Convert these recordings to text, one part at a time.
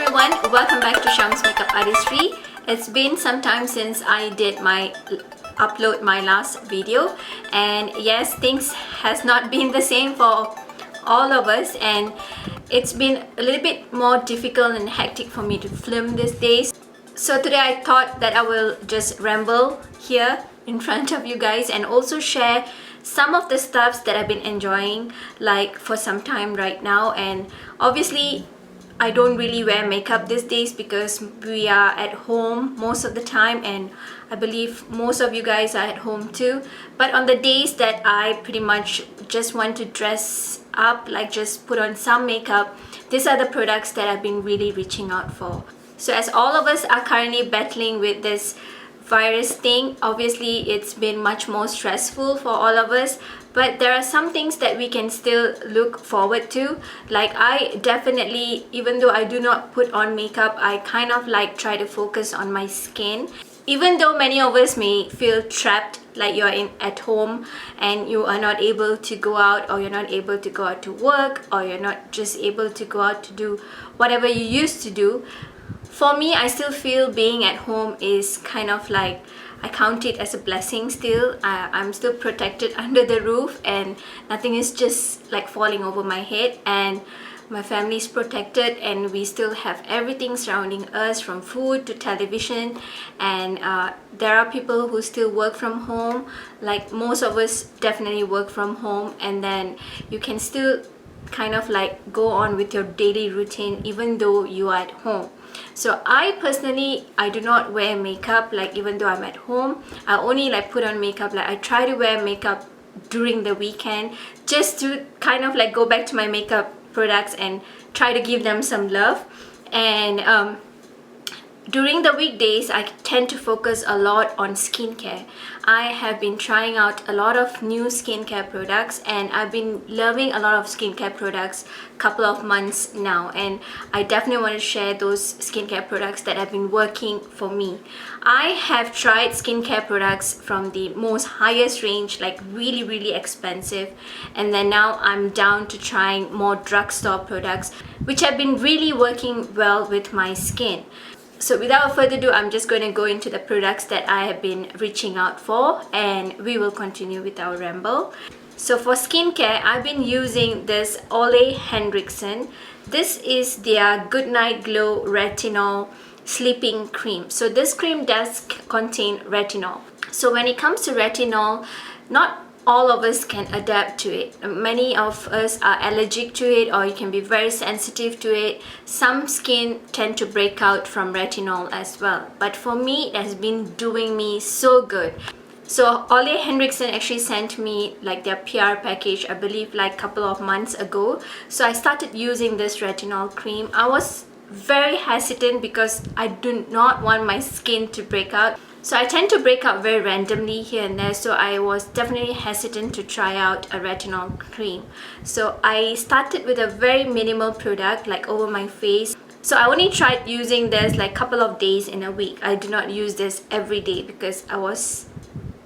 everyone, welcome back to Sham's Makeup Artistry. It's been some time since I did upload my last video, and yes, things has not been the same for all of us, and it's been a little bit more difficult and hectic for me to film these days. So today I thought that I will just ramble here in front of you guys and also share some of the stuffs that I've been enjoying like for some time right now. And obviously I don't really wear makeup these days because we are at home most of the time, and I believe most of you guys are at home too. But on the days that I pretty much just want to dress up, like just put on some makeup, these are the products that I've been really reaching out for. So as all of us are currently battling with this virus thing, obviously it's been much more stressful for all of us, but there are some things that we can still look forward to. Like I definitely, even though I do not put on makeup, I kind of like try to focus on my skin. Even though many of us may feel trapped, like you're at home and you are not able to go out, or you're not able to go out to work, or you're not just able to go out to do whatever you used to do. For me, I still feel being at home is kind of like, I count it as a blessing still. I'm still protected under the roof and nothing is just like falling over my head, and my family is protected, and we still have everything surrounding us from food to television. And there are people who still work from home, like most of us definitely work from home, and then you can still kind of like go on with your daily routine even though you are at home. So I personally, I do not wear makeup, like even though I'm at home. I only like put on makeup, like I try to wear makeup during the weekend just to kind of like go back to my makeup products and try to give them some love. And during the weekdays, I tend to focus a lot on skincare. I have been trying out a lot of new skincare products, and I've been loving a lot of skincare products couple of months now, and I definitely want to share those skincare products that have been working for me. I have tried skincare products from the most highest range, like really expensive, and then now I'm down to trying more drugstore products which have been really working well with my skin. So without further ado, I'm just going to go into the products that I have been reaching out for, and we will continue with our ramble. So for skincare, I've been using this Ole Henriksen. This is their Goodnight Glow Retinol Sleeping Cream. So this cream does contain retinol. So when it comes to retinol, not all of us can adapt to it. Many of us are allergic to it, or you can be very sensitive to it. Some skin tend to break out from retinol as well, but for me it has been doing me so good. So Ole Henriksen actually sent me like their PR package, I believe like a couple of months ago. So I started using this retinol cream. I was very hesitant because I do not want my skin to break out. So I tend to break out very randomly here and there, so I was definitely hesitant to try out a retinol cream. So I started with a very minimal product, like over my face. So I only tried using this like a couple of days in a week. I do not use this every day because I was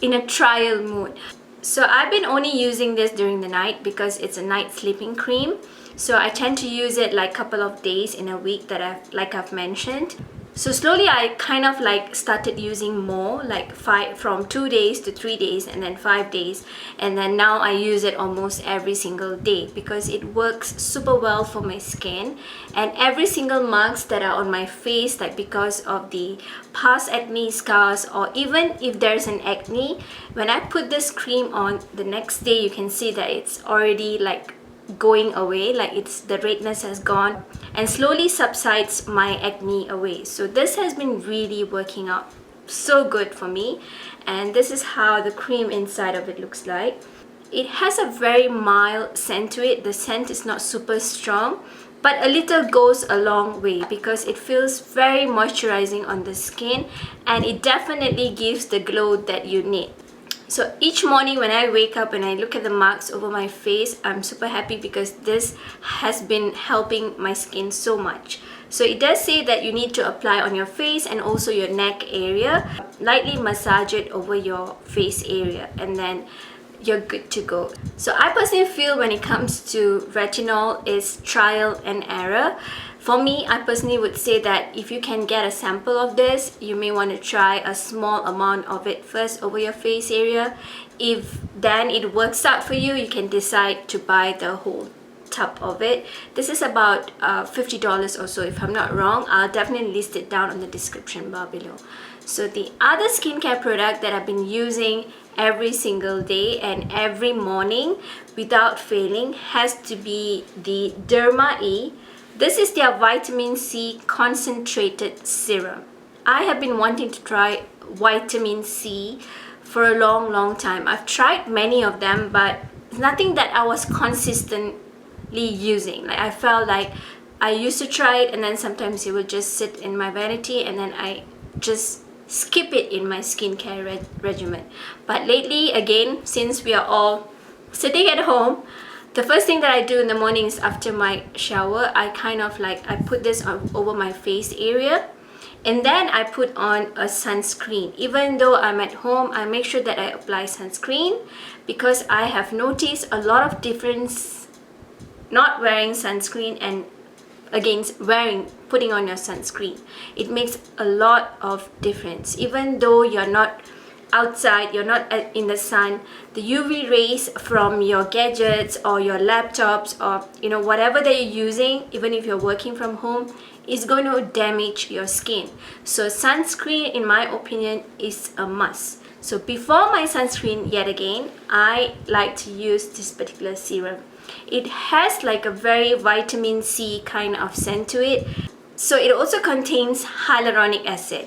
in a trial mood. So I've been only using this during the night because it's a night sleeping cream. So I tend to use it like a couple of days in a week that I've mentioned. So slowly I kind of like started using more, like from 2 days to 3 days, and then 5 days, and then now I use it almost every single day because it works super well for my skin. And every single marks that are on my face, like because of the past acne scars, or even if there's an acne, when I put this cream on, the next day you can see that it's already like going away, like the redness has gone and slowly subsides my acne away. So this has been really working out so good for me, and this is how the cream inside of it looks like. It has a very mild scent to it. The scent is not super strong, but a little goes a long way because it feels very moisturizing on the skin, and it definitely gives the glow that you need. So each morning when I wake up and I look at the marks over my face, I'm super happy because this has been helping my skin so much. So it does say that you need to apply on your face and also your neck area. Lightly massage it over your face area, and then you're good to go. So I personally feel when it comes to retinol is trial and error. For me, I personally would say that if you can get a sample of this, you may want to try a small amount of it first over your face area. If then it works out for you, you can decide to buy the whole tub of it. This is about $50 or so, if I'm not wrong. I'll definitely list it down on the description bar below. So the other skincare product that I've been using every single day and every morning without failing has to be the Derma E. This is their vitamin C concentrated serum. I have been wanting to try vitamin C for a long time. I've tried many of them, but nothing that I was consistently using. Like, I felt like I used to try it and then sometimes it would just sit in my vanity and then I just skip it in my skincare regimen. But lately, again, since we are all sitting at home, the first thing that I do in the mornings after my shower, I put this over my face area, and then I put on a sunscreen. Even though I'm at home, I make sure that I apply sunscreen because I have noticed a lot of difference not wearing sunscreen and against putting on your sunscreen. It makes a lot of difference. Even though you're not outside, you're not in the sun, the UV rays from your gadgets or your laptops or whatever that you're using, even if you're working from home, is going to damage your skin. So sunscreen, in my opinion, is a must. So before my sunscreen, yet again, I like to use this particular serum. It has like a very vitamin C kind of scent to it. So it also contains hyaluronic acid.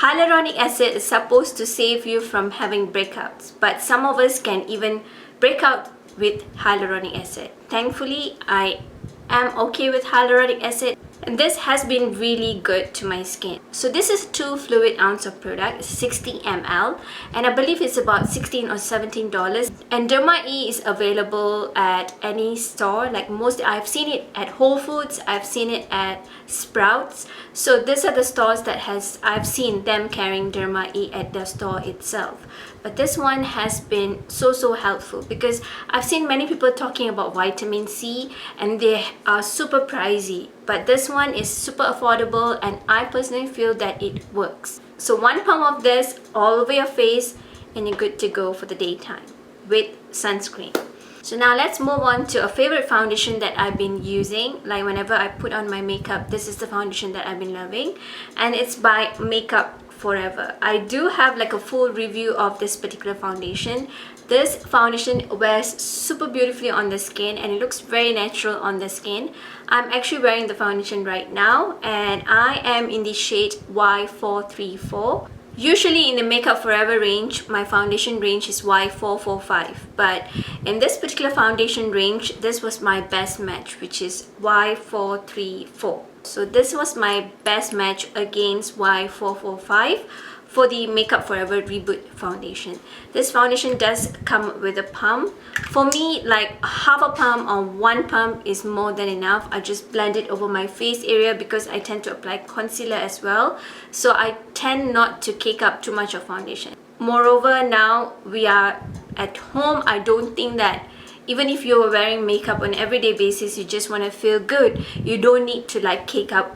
Hyaluronic acid is supposed to save you from having breakouts, but some of us can even break out with hyaluronic acid. Thankfully, I am okay with hyaluronic acid, and this has been really good to my skin. So this is 2 fluid ounce of product, 60 ml, and I believe it's about $16 or $17. And Derma E is available at any store. Like most, I've seen it at Whole Foods, I've seen it at Sprouts. So these are the stores that I've seen them carrying Derma E at their store itself. But this one has been so helpful because I've seen many people talking about vitamin C and they are super pricey. But this one is super affordable and I personally feel that it works. So 1 pump of this all over your face and you're good to go for the daytime with sunscreen. So now let's move on to a favorite foundation that I've been using. Like whenever I put on my makeup, this is the foundation that I've been loving, and it's by Makeup Forever. I do have like a full review of this particular foundation. This foundation wears super beautifully on the skin and it looks very natural on the skin. I'm actually wearing the foundation right now and I am in the shade Y434. Usually in the Makeup Forever range, my foundation range is Y445, but in this particular foundation range, this was my best match, which is Y434. So this was my best match against Y445 for the Makeup Forever Reboot foundation. This foundation does come with a pump. For me, like half a pump or 1 pump is more than enough. I just blend it over my face area because I tend to apply concealer as well. So I tend not to cake up too much of foundation. Moreover, now we are at home, I don't think that even if you're wearing makeup on an everyday basis, you just want to feel good, you don't need to like cake up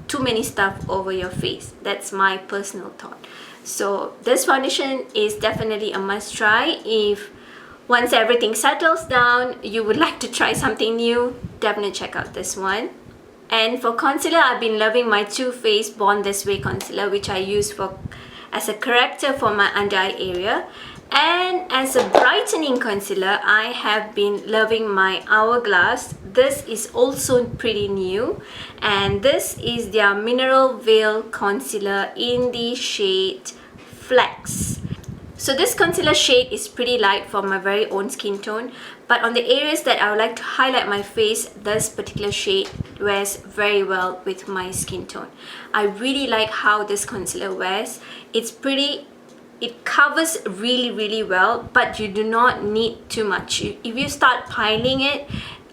too many stuff over your face. That's my personal thought. So this foundation is definitely a must try. If once everything settles down, you would like to try something new, definitely check out this one. And for concealer, I've been loving my Too Faced Born This Way concealer, which I use as a corrector for my under eye area. And as a brightening concealer, I have been loving my Hourglass. This is also pretty new, and this is their Mineral Veil Concealer in the shade Flex. So this concealer shade is pretty light for my very own skin tone, but on the areas that I would like to highlight my face, this particular shade wears very well with my skin tone. I really like how this concealer wears. It's pretty. It covers really well, but you do not need too much. If you start piling it,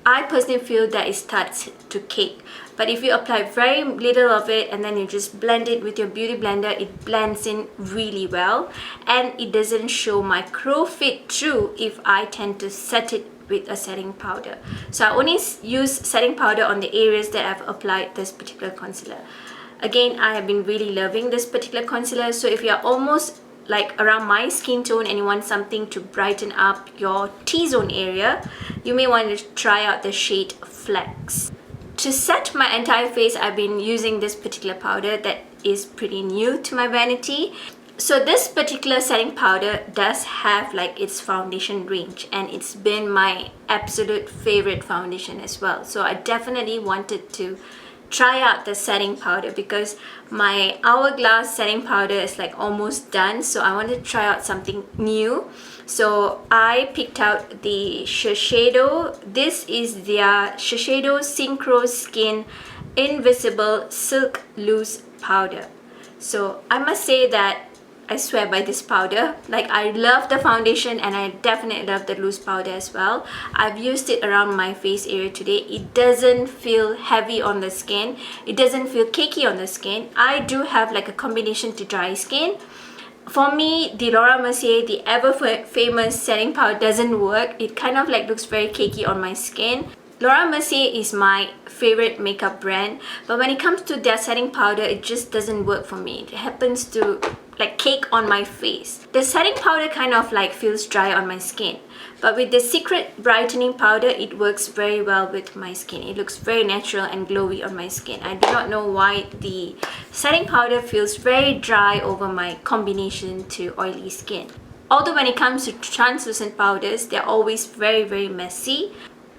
I personally feel that it starts to cake. But if you apply very little of it and then you just blend it with your beauty blender, it blends in really well and it doesn't show my curl fit through if I tend to set it with a setting powder. So I only use setting powder on the areas that I've applied this particular concealer. Again, I have been really loving this particular concealer. So if you're almost like around my skin tone and you want something to brighten up your T-zone area, you may want to try out the shade Flex. To set my entire face, I've been using this particular powder that is pretty new to my vanity. So this particular setting powder does have like its foundation range, and it's been my absolute favorite foundation as well. So I definitely wanted to try out the setting powder because my Hourglass setting powder is like almost done, so I wanted to try out something new. So I picked out the Shiseido. This is their Shiseido Synchro Skin Invisible Silk Loose Powder. So I must say that I swear by this powder. Like, I love the foundation and I definitely love the loose powder as well. I've used it around my face area today. It doesn't feel heavy on the skin. It doesn't feel cakey on the skin. I do have like a combination to dry skin. For me, the Laura Mercier, the ever famous setting powder doesn't work. It kind of like looks very cakey on my skin. Laura Mercier is my favorite makeup brand, but when it comes to their setting powder, it just doesn't work for me. It happens to like cake on my face. The setting powder kind of like feels dry on my skin, but with the Secret brightening powder, it works very well with my skin. It looks very natural and glowy on my skin. I do not know why the setting powder feels very dry over my combination to oily skin. Although when it comes to translucent powders, they're always very messy.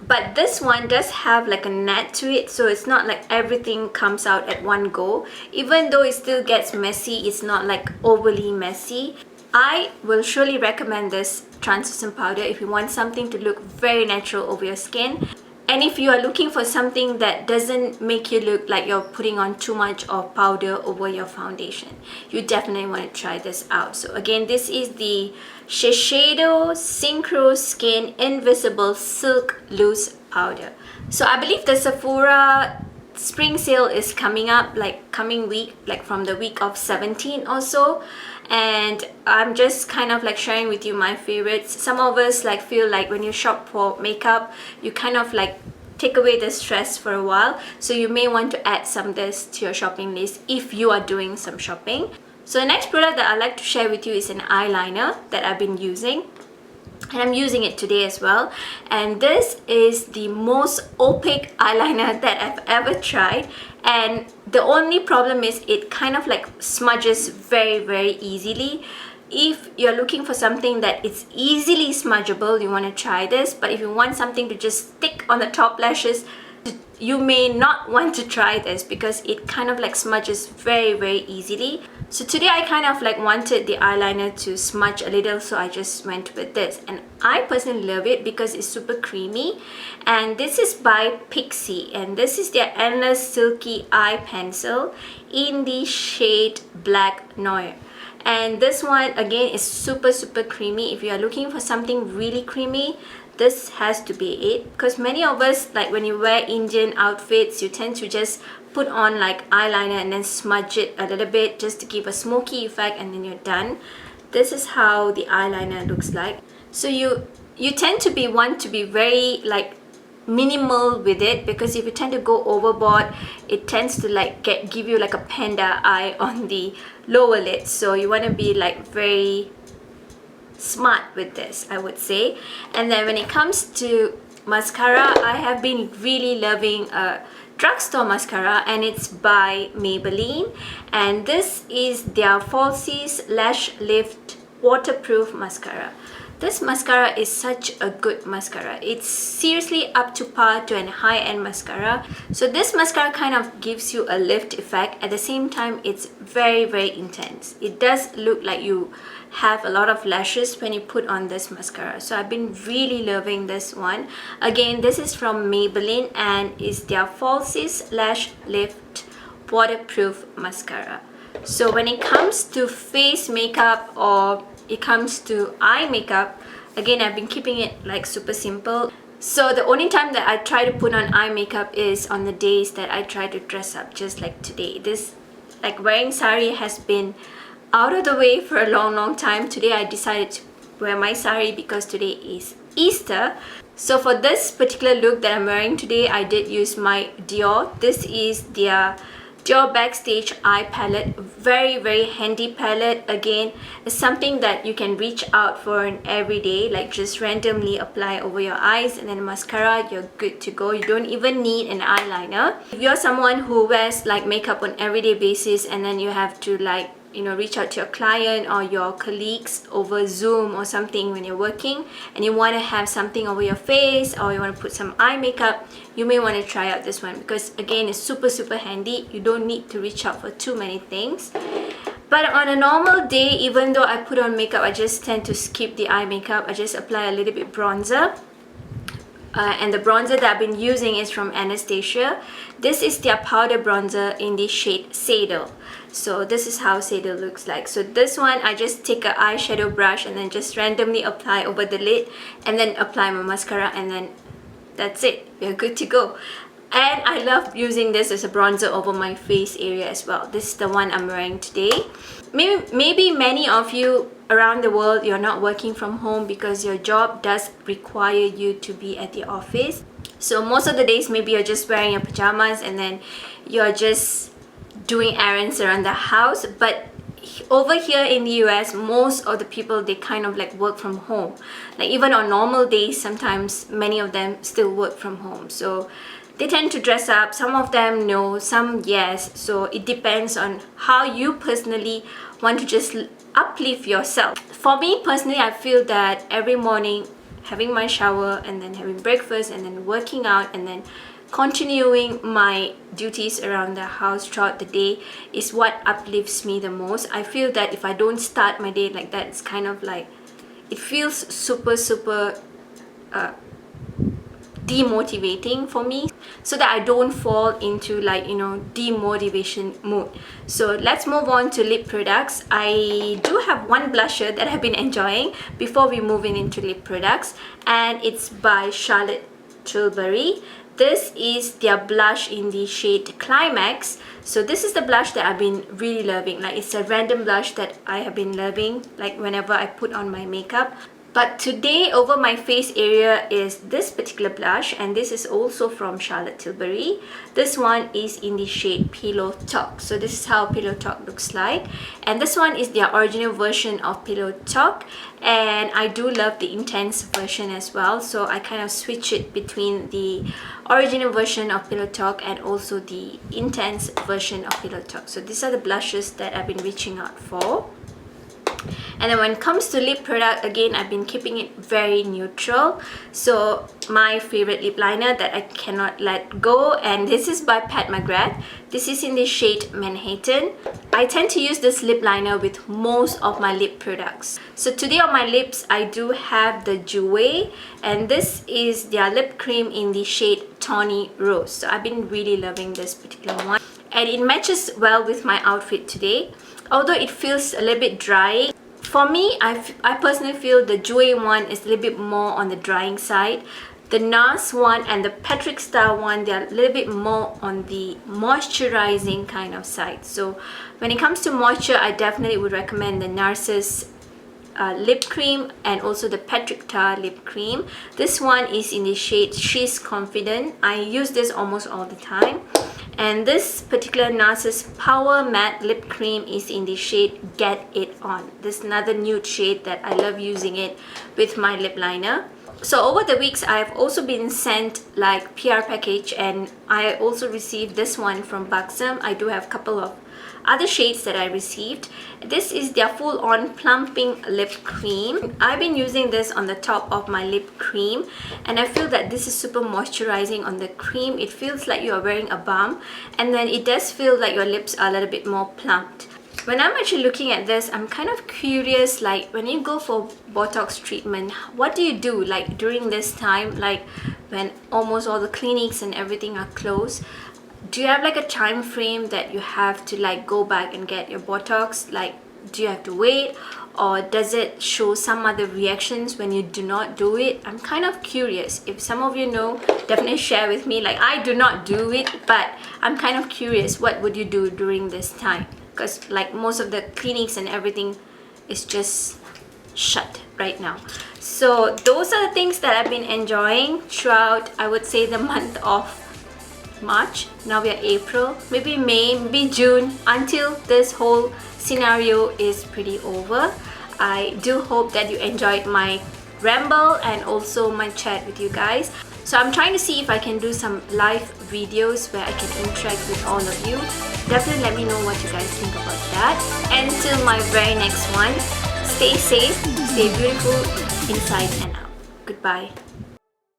But this one does have like a net to it, so it's not like everything comes out at one go. Even though it still gets messy, it's not like overly messy. I will surely recommend this translucent powder if you want something to look very natural over your skin. And if you are looking for something that doesn't make you look like you're putting on too much of powder over your foundation, you definitely want to try this out. So again, this is the Shiseido Synchro Skin Invisible Silk Loose Powder. So I believe the Sephora spring sale is coming up, like coming week, like from the week of 17 or so. And I'm just kind of like sharing with you my favorites. Some of us like feel like when you shop for makeup, you kind of like take away the stress for a while. So you may want to add some of this to your shopping list if you are doing some shopping. So the next product that I'd like to share with you is an eyeliner that I've been using. And I'm using it today as well. And this is the most opaque eyeliner that I've ever tried. And the only problem is it kind of like smudges very easily. If you're looking for something that is easily smudgeable, you want to try this. But if you want something to just stick on the top lashes, you may not want to try this because it kind of like smudges very easily. So today I kind of like wanted the eyeliner to smudge a little, so I just went with this. And I personally love it because it's super creamy. And this is by Pixi, and this is their Endless Silky Eye Pencil in the shade Black Noir. And this one again is super creamy. If you are looking for something really creamy, this has to be it. Because many of us, like when you wear Indian outfits, you tend to just put on like eyeliner and then smudge it a little bit just to give a smoky effect, and then you're done. This is how the eyeliner looks like. So you tend to want to be very like minimal with it, because if you tend to go overboard, it tends to like give you like a panda eye on the lower lid. So you want to be like very smart with this, I would say. And then when it comes to mascara, I have been really loving a drugstore mascara, and it's by Maybelline, and this is their Falsies Lash Lift Waterproof Mascara. This mascara is such a good mascara. It's seriously up to par to an high-end mascara. So this mascara kind of gives you a lift effect. At the same time, it's very intense. It does look like you have a lot of lashes when you put on this mascara. So I've been really loving this one. Again, this is from Maybelline and is their Falsies Lash Lift Waterproof Mascara. So when it comes to face makeup or it comes to eye makeup, again, I've been keeping it like super simple. So the only time that I try to put on eye makeup is on the days that I try to dress up, just like today. This like wearing sari has been out of the way for a long time. Today I decided to wear my sari because today is Easter. So for this particular look that I'm wearing today, I did use my Dior. This is their Dior Backstage Eye Palette. Very handy palette. Again, it's something that you can reach out for an everyday, like just randomly apply over your eyes, and then mascara, you're good to go. You don't even need an eyeliner. If you're someone who wears like makeup on everyday basis, and then you have to like, you know, reach out to your client or your colleagues over Zoom or something when you're working, and you want to have something over your face, or you want to put some eye makeup, you may want to try out this one, because again, it's super handy. You don't need to reach out for too many things. But on a normal day, even though I put on makeup, I just tend to skip the eye makeup. I just apply a little bit bronzer. And the bronzer that I've been using is from Anastasia. This is their powder bronzer in the shade Shiseido. So this is how Shiseido looks like. So this one, I just take an eyeshadow brush and then just randomly apply over the lid, and then apply my mascara, and then that's it. You're good to go. And I love using this as a bronzer over my face area as well. This is the one I'm wearing today. Maybe many of you around the world, you're not working from home because your job does require you to be at the office. So most of the days, maybe you're just wearing your pajamas and then you're just doing errands around the house. But over here in the US, most of the people, they kind of like work from home. Like even on normal days, sometimes many of them still work from home. So they tend to dress up. Some of them no, some yes. So it depends on how you personally want to just uplift yourself. For me personally, I feel that every morning having my shower and then having breakfast and then working out and then continuing my duties around the house throughout the day is what uplifts me the most. I feel that if I don't start my day like that, it's kind of like, it feels super demotivating for me, so that I don't fall into like, you know, demotivation mode. So let's move on to lip products. I do have one blusher that I've been enjoying before we move into lip products, and it's by Charlotte Tilbury. This is their blush in the shade Climax. So this is the blush that I've been really loving. Like, it's a random blush that I have been loving, like whenever I put on my makeup. But today, over my face area is this particular blush, and this is also from Charlotte Tilbury. This one is in the shade Pillow Talk. So this is how Pillow Talk looks like, and this one is their original version of Pillow Talk, and I do love the intense version as well. So I kind of switch it between the original version of Pillow Talk and also the intense version of Pillow Talk. So these are the blushes that I've been reaching out for. And then when it comes to lip product, again, I've been keeping it very neutral. So my favorite lip liner that I cannot let go, and this is by Pat McGrath. This is in the shade Manhattan. I tend to use this lip liner with most of my lip products. So today on my lips, I do have the Jouer, and this is their lip cream in the shade Tawny Rose. So I've been really loving this particular one, and it matches well with my outfit today. Although it feels a little bit dry. For me, I personally feel the Jouer one is a little bit more on the drying side. The NARS one and the Patrick Star one, they're a little bit more on the moisturizing kind of side. So when it comes to moisture, I definitely would recommend the NARS's lip cream and also the Patrick Star lip cream. This one is in the shade She's Confident. I use this almost all the time. And this particular NARS's Power Matte Lip Cream is in the shade Get It On. This is another nude shade that I love using it with my lip liner. So over the weeks, I've also been sent like PR package, and I also received this one from Buxom. I do have a couple of other shades that I received. This is their full-on plumping lip cream. I've been using this on the top of my lip cream, and I feel that this is super moisturizing on the cream. It feels like you are wearing a balm, and then it does feel like your lips are a little bit more plumped. When I'm actually looking at this, I'm kind of curious, like when you go for Botox treatment, what do you do like during this time, like when almost all the clinics and everything are closed? Do you have like a time frame that you have to like go back and get your Botox? Like, do you have to wait, or does it show some other reactions when you do not do it? I'm kind of curious. If some of you know, definitely share with me. Like, I do not do it, but I'm kind of curious, what would you do during this time? Because like most of the clinics and everything is just shut right now. So those are the things that I've been enjoying throughout, I would say, the month of March. Now we are April, maybe May, maybe June, until this whole scenario is pretty over. I do hope that you enjoyed my ramble and also my chat with you guys. So I'm trying to see if I can do some live videos where I can interact with all of you. Definitely let me know what you guys think about that. Until my very next one, stay safe, stay beautiful inside and out. Goodbye.